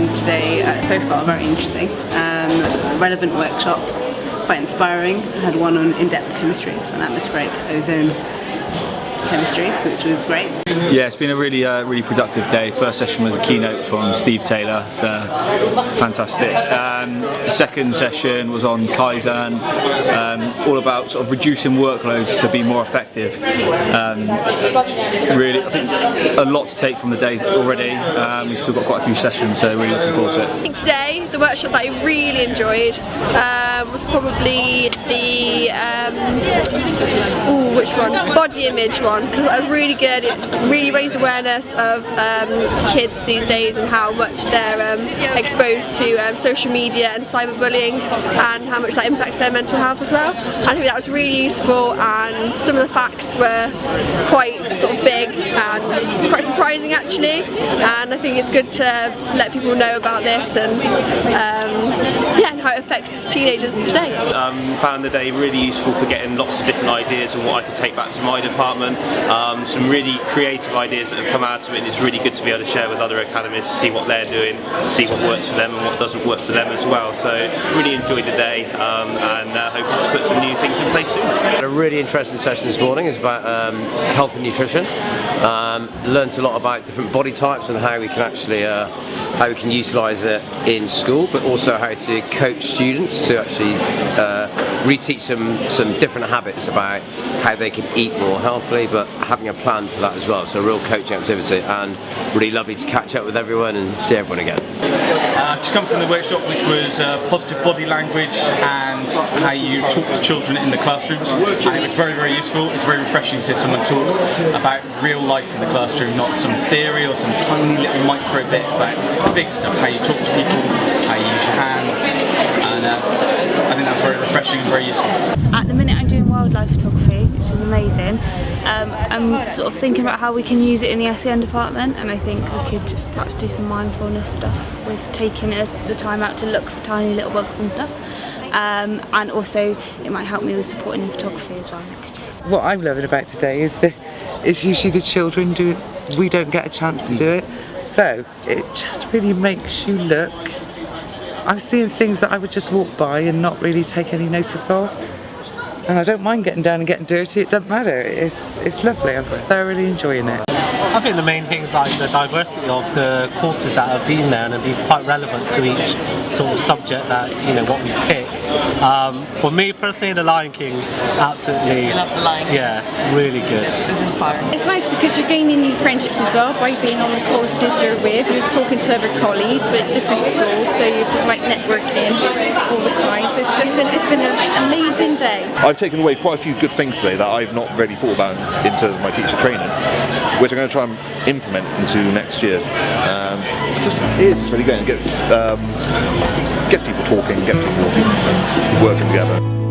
today so far, very interesting. Relevant workshops, quite inspiring. I had one on in-depth chemistry and atmospheric ozone chemistry, which was great. Yeah, it's been a really productive day. First session was a keynote from Steve Taylor, so fantastic. Second session was on Kaizen, all about sort of reducing workloads to be more effective. Really, I think a lot to take from the day already. We've still got quite a few sessions, so really looking forward to it. I think today, the workshop that I really enjoyed was probably the which one? Body image one, because that was really good. It really raised awareness of kids these days and how much they're exposed to social media and cyberbullying and how much that impacts their mental health as well. And I think that was really useful, and some of the facts were quite sort of big and quite surprising actually, and I think it's good to let people know about this and and how it affects teenagers today. Found the day really useful for getting lots of different ideas on what I could take back to my department. Some really creative ideas that have come out of it, and it's really good to be able to share with other academies to see what they're doing, see what works for them and what doesn't work for them as well. So really enjoyed the day and hoping to put some new things in place soon. Had a really interesting session this morning. It's about health and nutrition. Learned a lot about different body types and how we can actually how we can utilise it in school, but also how to coach students to actually reteach them some different habits about how they can eat more healthily, but having a plan for that as well. So a real coaching activity, and really lovely to catch up with everyone and see everyone again. To come from the workshop, which was positive body language and how you talk to children in the classroom, and it was very useful. It's very refreshing to hear someone talk about real life in the classroom, not some theory or some tiny little micro bit about the big stuff, how you talk to people, how you use your hands, and I think that was very refreshing and very useful. At the minute I'm doing wildlife photography, which is amazing. I'm sort of thinking about how we can use it in the SEN department, and I think we could perhaps do some mindfulness stuff with taking the time out to look for tiny little bugs and stuff. And also it might help me with supporting in photography as well next year. What I'm loving about today is usually the children we don't get a chance to do it, so it just really makes you look. I'm seeing things that I would just walk by and not really take any notice of, and I don't mind getting down and getting dirty. It doesn't matter. It's lovely. I'm thoroughly enjoying it. I think the main thing is like the diversity of the courses that have been there, and have been quite relevant to each sort of subject that what we've picked. For me personally, The Lion King, absolutely. You love The Lion King? Yeah, really good. It was inspiring. It's nice because you're gaining new friendships as well by being on the courses you're with. You're talking to other colleagues at different schools, so you're sort of like networking all the time. So it's been an amazing day. I've taken away quite a few good things today that I've not really thought about in terms of my teacher training, which I'm going to try and implement into next year. And it's really good. It gets people talking, gets people working together.